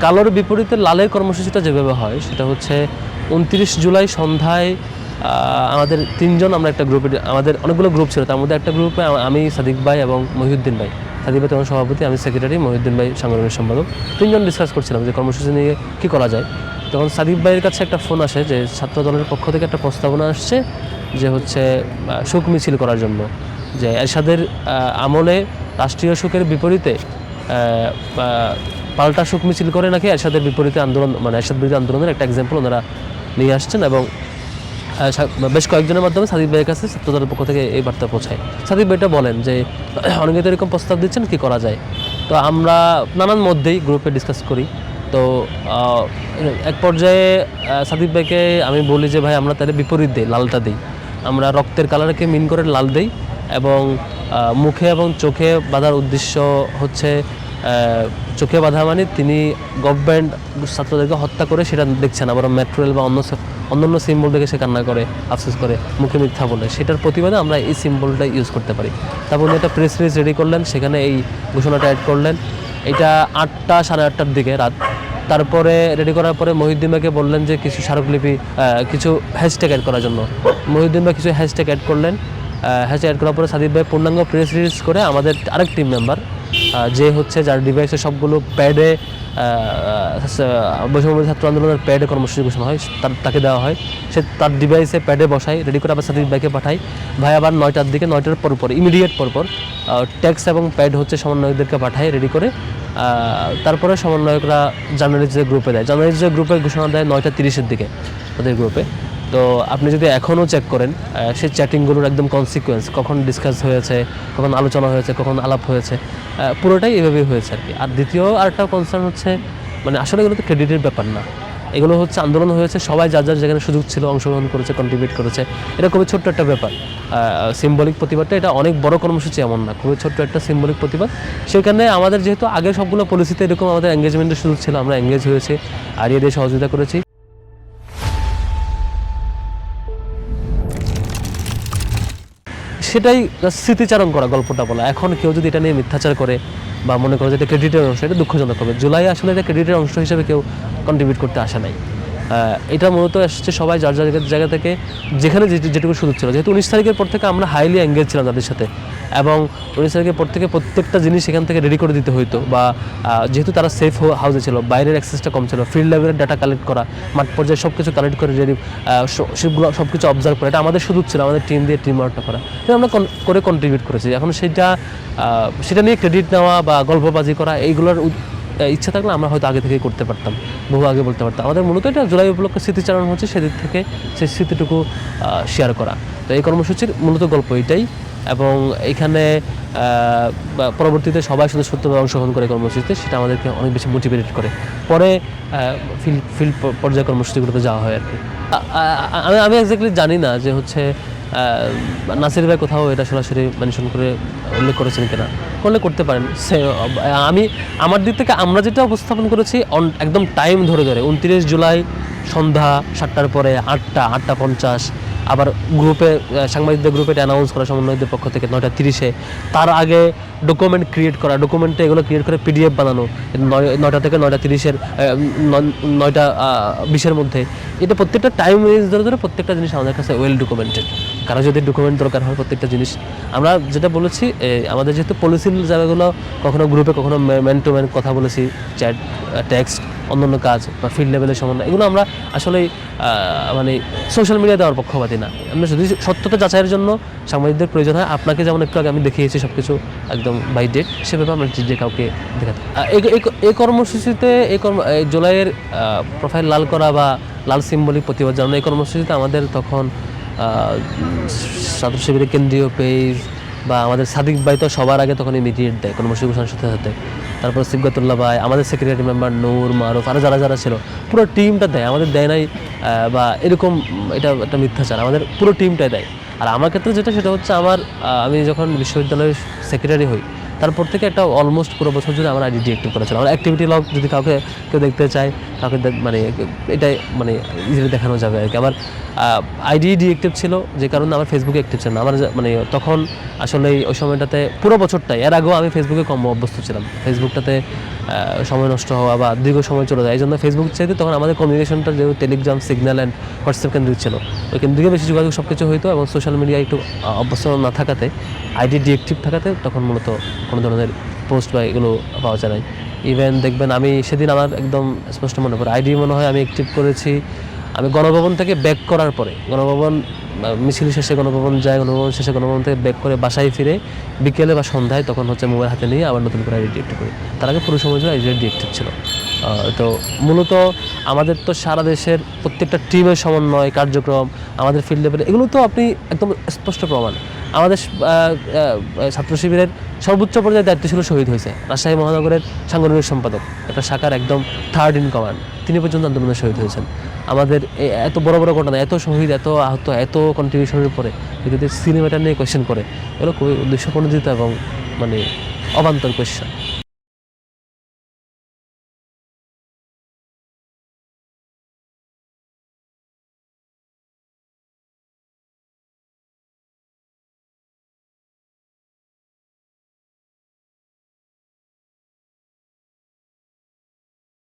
কালোর বিপরীতে লালের কর্মসূচিটা যেভাবে হয় সেটা হচ্ছে ২৯ জুলাই সন্ধ্যায় আমাদের তিনজন আমরা একটা গ্রুপে, আমাদের অনেকগুলো গ্রুপ ছিল, তার মধ্যে একটা গ্রুপে আমি, সাদিক ভাই এবং মহিউদ্দিন ভাই। সাদিক ভাই তখন সভাপতি, আমি সেক্রেটারি, মহিউদ্দিন ভাই সাংগঠনিক সম্পাদক। তিনজন ডিসকাস করছিলাম যে কর্মসূচি নিয়ে কী করা যায়। তখন সাদিক ভাইয়ের কাছে একটা ফোন আসে যে ছাত্র দলের পক্ষ থেকে একটা প্রস্তাবনা আসছে যে হচ্ছে শোক মিছিল করার জন্য, যে এরশাদের আমলে রাষ্ট্রীয় শোকের বিপরীতে পাল্টা শোক মিছিল করে নাকি এরশাদের বিপরীতে আন্দোলন, মানে এরশাদ বিরোধী আন্দোলনের একটা এক্সাম্পল ওনারা নিয়ে আসছেন এবং বেশ কয়েকজনের মাধ্যমে সাদিক ভাইয়ের কাছে ছাত্রদলের পক্ষ থেকে এই বার্তা পৌঁছায়। সাদিক ভাইটা বলেন যে অনেকে তো এরকম প্রস্তাব দিচ্ছেন, কী করা যায়। তো আমরা নানান মধ্যেই গ্রুপে ডিসকাস করি। তো এক পর্যায়ে সাদিক ভাইকে আমি বলি যে ভাই আমরা তাহলে বিপরীত দিই, লালটা দিই, আমরা রক্তের কালারকে মিন করে লাল দিই এবং মুখে এবং চোখে বাঁধার উদ্দেশ্য হচ্ছে চোখে বাঁধা মানে তিনি গভর্নমেন্ট ছাত্রদেরকে হত্যা করে সেটা দেখছেন, আবার মেট্রোরেল বা অন্যান্য সিম্বল দেখে সে কান্না করে, আফসোস করে, মুখে মিথ্যা বলে, সেটার প্রতিবাদে আমরা এই সিম্বলটা ইউজ করতে পারি। তারপর উনি একটা প্রেস রিলিজ রেডি করলেন, সেখানে এই ঘোষণাটা অ্যাড করলেন। এটা 8টা সাড়ে 8টার দিকে রাত। তারপরে রেডি করার পরে মহিউদ্দিন ভাইকে বললেন যে কিছু স্মারকলিপি, কিছু হ্যাশট্যাগ অ্যাড করার জন্য। মহিউদ্দিন ভাই কিছু হ্যাশট্যাগ অ্যাড করলেন। হ্যাশট্যাগ অ্যাড করার পরে সাদিক ভাই পূর্ণাঙ্গ প্রেস রিলিজ করে আমাদের আরেক টিম মেম্বার যে হচ্ছে যার ডিভাইসে সবগুলো প্যাডে বৈষম্যবিরোধী ছাত্র আন্দোলনের প্যাডে কর্মসূচি ঘোষণা হয়, তাকে দেওয়া হয়, সে তার ডিভাইসে প্যাডে বসায়, রেডি করে আবার সাদিক ভাইকে পাঠায়। ভাই আবার 9টার দিকে, 9টার পরপর ইমিডিয়েট পরপর ট্যাক্স এবং প্যাড হচ্ছে সমন্বয়কদেরকে পাঠায় রেডি করে। তারপরে সমন্বয়করা জার্নালিস্টদের গ্রুপে দেয়, জার্নালিস্টদের গ্রুপে ঘোষণা দেয় 9টা 30-এর দিকে তাদের গ্রুপে। তো আপনি যদি এখনও চেক করেন সেই চ্যাটিংগুলোর একদম কনসিকুয়েন্স, কখন ডিসকাস হয়েছে, কখন আলোচনা হয়েছে, কখন আলাপ হয়েছে, পুরোটাই এভাবেই হয়েছে আর কি। আর দ্বিতীয় আরেকটা কনসার্ন হচ্ছে, মানে আসলে এগুলো তো ক্রেডিটের ব্যাপার না, এগুলো হচ্ছে আন্দোলন হয়েছে, সবাই যার যার যেখানে সুযোগ ছিল অংশগ্রহণ করেছে, কন্ট্রিবিউট করেছে। এটা খুবই ছোট্ট একটা ব্যাপার, সিম্বলিক প্রতিবাদটা, এটা অনেক বড় কর্মসূচি এমন না, খুবই ছোট্ট একটা সিম্বলিক প্রতিবাদ। সেখানে আমাদের যেহেতু আগে সবগুলো পলিসিতে এরকম আমাদের এঙ্গেজমেন্টের সুযোগ ছিল, আমরা এঙ্গেজ হয়েছি, আরিয়া দিয়ে সহযোগিতা করেছি। সেটাই স্মৃতিচারণ করা, গল্পটা বলা। এখন কেউ যদি এটা নিয়ে মিথ্যাচার করে বা মনে করে যে এটা ক্রেডিটের অংশ, এটা দুঃখজনক হবে। জুলাই আসলে এটা ক্রেডিটের অংশ হিসেবে কেউ কন্ট্রিবিউট করতে আসে নাই। এটা মূলত এসেছে সবাই যার যার জায়গা থেকে যেখানে যেটুকু সুযোগ ছিল। যেহেতু 19 তারিখের পর থেকে আমরা হাইলি এঙ্গেজ ছিলাম তাদের সাথে, এবং 19 তারিখের পর থেকে প্রত্যেকটা জিনিস সেখান থেকে রেডি করে দিতে হতো, বা যেহেতু তারা সেফ হাউসে ছিল, বাইরের অ্যাক্সেসটা কম ছিল, ফিল্ড লেভেলের ডাটা কালেক্ট করা, মাঠ পর্যায়ে সব কিছু কালেক্ট করে রেডি, সেগুলো সব কিছু অবজার্ভ করা, এটা আমাদের সুযোগ ছিল, আমাদের টিম দিয়ে টিম ওয়ার্কটা করা, এটা আমরা করে কন্ট্রিবিউট করেছি। এখন সেটা নিয়ে ক্রেডিট নেওয়া বা গল্পবাজি করা, এইগুলোর ইচ্ছা থাকলে আমরা হয়তো আগে থেকেই করতে পারতাম, বহু আগে বলতে পারতাম। আমাদের মূলত এটা জুলাই উপলক্ষে স্মৃতিচারণ হচ্ছে, সেদিক থেকে সেই স্মৃতিটুকু শেয়ার করা। তো এই কর্মসূচির মূলত গল্প এটাই, এবং এখানে পরবর্তীতে সবাই সদস্যত্বে অংশগ্রহণ করে কর্মসূচিতে, সেটা আমাদেরকে অনেক বেশি মোটিভেটেড করে। পরে ফিল্ড পর্যায়ে কর্মসূচিগুলোতে যাওয়া হয় আর কি। আমি এক্স্যাক্টলি জানি না যে হচ্ছে নাসির ভাই কোথাও এটা সরাসরি মেনশন করে উল্লেখ করেছেন কিনা, করলে করতে পারেন। আমি আমার দিক থেকে আমরা যেটা উপস্থাপন করেছি একদম টাইম ধরে 29 জুলাই সন্ধ্যা 7টার পরে 8টা 50, আবার গ্রুপে সাংবাদিকদের গ্রুপে এটা অ্যানাউন্স করা সমন্বয়কদের পক্ষ থেকে 9টা 30-এ, তার আগে ডকুমেন্ট ক্রিয়েট করা, ডকুমেন্টে এগুলো ক্রিয়েট করে PDF বানানো 9টা থেকে 9টা 30-এর 9টা 20-এর মধ্যে। এটা প্রত্যেকটা টাইম রেঞ্জ ধরে প্রত্যেকটা জিনিস আমাদের কাছে ওয়েল ডকুমেন্টেড। কারো যদি ডকুমেন্ট দরকার হয় প্রত্যেকটা জিনিস, আমরা যেটা বলেছি, আমাদের যেহেতু পলিসির জায়গাগুলো কখনো গ্রুপে কখনো ম্যান টু ম্যান কথা বলেছি, চ্যাট, টেক্সট, অন্যান্য কাজ বা ফিল্ড লেভেলের সমন্বয়, এগুলো আমরা আসলে মানে সোশ্যাল মিডিয়া দেওয়ার পক্ষপাতি না। আমরা যদি সত্যতা যাচাইয়ের জন্য সাংবাদিকদের প্রয়োজন হয়, আপনাকে যেমন একটু আগে আমি দেখিয়েছি সব কিছু একদম বাই ডেট, সেভাবে আমরা যে কাউকে দেখাতে। এই কর্মসূচিতে এই জুলাইয়ের প্রোফাইল লাল করা বা লাল সিম্বলিক প্রতিবাদ জানানো, এই কর্মসূচিতে আমাদের তখন ছাত্র শিবিরের কেন্দ্রীয় পেজ বা আমাদের সাদিক ভাই তো সবার আগে তখন ইমিডিয়েট দেয় কর্মসূচি ঘোষণার সাথে সাথে, তারপর সিবগাতুল্লাহ ভাই, আমাদের সেক্রেটারি মেম্বার নূর, মারুফ, আরও যারা ছিল, পুরো টিমটা দেয়, আমাদের দেয় নাই বা এরকম এটা একটা মিথ্যাচার, আমাদের পুরো টিমটাই দেয়। আর আমার ক্ষেত্রে যেটা, সেটা হচ্ছে আমি যখন বিশ্ববিদ্যালয়ের সেক্রেটারি হই, তারপর থেকে একটা অলমোস্ট পুরো বছর জুড়ে আমার আইডি ডিএক্টিভ করা ছিল। আমার অ্যাক্টিভিটি লগ যদি কাউকে কেউ দেখতে চায়, কাউকে মানে এটাই মানে ইজিলি দেখানো যাবে আর কি। আমার আইডি ডিএক্টিভ ছিল যে কারণে আমার ফেসবুকে অ্যাক্টিভ ছিল না। আমার মানে তখন আসলে ওই সময়টাতে পুরো বছরটাই, এর আগেও আমি ফেসবুকে কম অভ্যস্ত ছিলাম। ফেসবুকটাতে সময় নষ্ট হওয়া বা দীর্ঘ সময় চলে যায়, এই জন্য ফেসবুক চাইতে তখন আমাদের কমিউনিকেশনটা যেহেতু টেলিগ্রাম, সিগন্যাল অ্যান্ড হোয়াটসঅ্যাপ কেন্দ্রিক ছিল, ওই কেন্দ্রিকে বেশি যোগাযোগ সব কিছু হইতো এবং সোশ্যাল মিডিয়ায় একটু অভ্যস্ত না থাকাতে, আইডি ডিএক্টিভ থাকাতে তখন মূলত কোনো ধরনের পোস্ট বা এগুলো পাওয়া যায় নাই। ইভেন দেখবেন আমি সেদিন আমার একদম স্পষ্ট মনে পড়ে, আইডি মনে হয় আমি অ্যাক্টিভ করেছি আমি গণভবন থেকে ব্যাক করার পরে। গণভবন মিছিল শেষে গণভবন যায়, গণভবন শেষে গণভবন থেকে ব্যাক করে বাসায় ফিরে বিকেলে বা সন্ধ্যায় তখন হচ্ছে মোবাইল হাতে নিয়ে আবার নতুন করে আইডি ডিএক্টিভ করি। তার আগে পুরো সময় জুড়ে আইডি ডিএক্টিভ ছিল। তো মূলত আমাদের তো সারা দেশের প্রত্যেকটা টিমের সমন্বয় কার্যক্রম, আমাদের ফিল্ড লেভেলে এগুলো তো আপনি একদম স্পষ্ট প্রমাণ। আমাদের ছাত্র শিবিরের সর্বোচ্চ পর্যায়ে দায়িত্ব ছিল শহীদ হয়েছে রাজশাহী মহানগরের সাংগঠনিক সম্পাদক, একটা শাখার একদম থার্ড ইন কমান্ড, তিনি পর্যন্ত আন্দোলনে শহীদ হয়েছেন। আমাদের এত বড় বড় ঘটনা, এত শহীদ, এত আহত, এত কন্ট্রিবিউশনের পরে যদি সিনেমাটা নিয়ে কোয়েশ্চেন করে, এগুলো খুবই উদ্দেশ্যপ্রণোদিত এবং মানে অবান্তর কোয়েশ্চেন।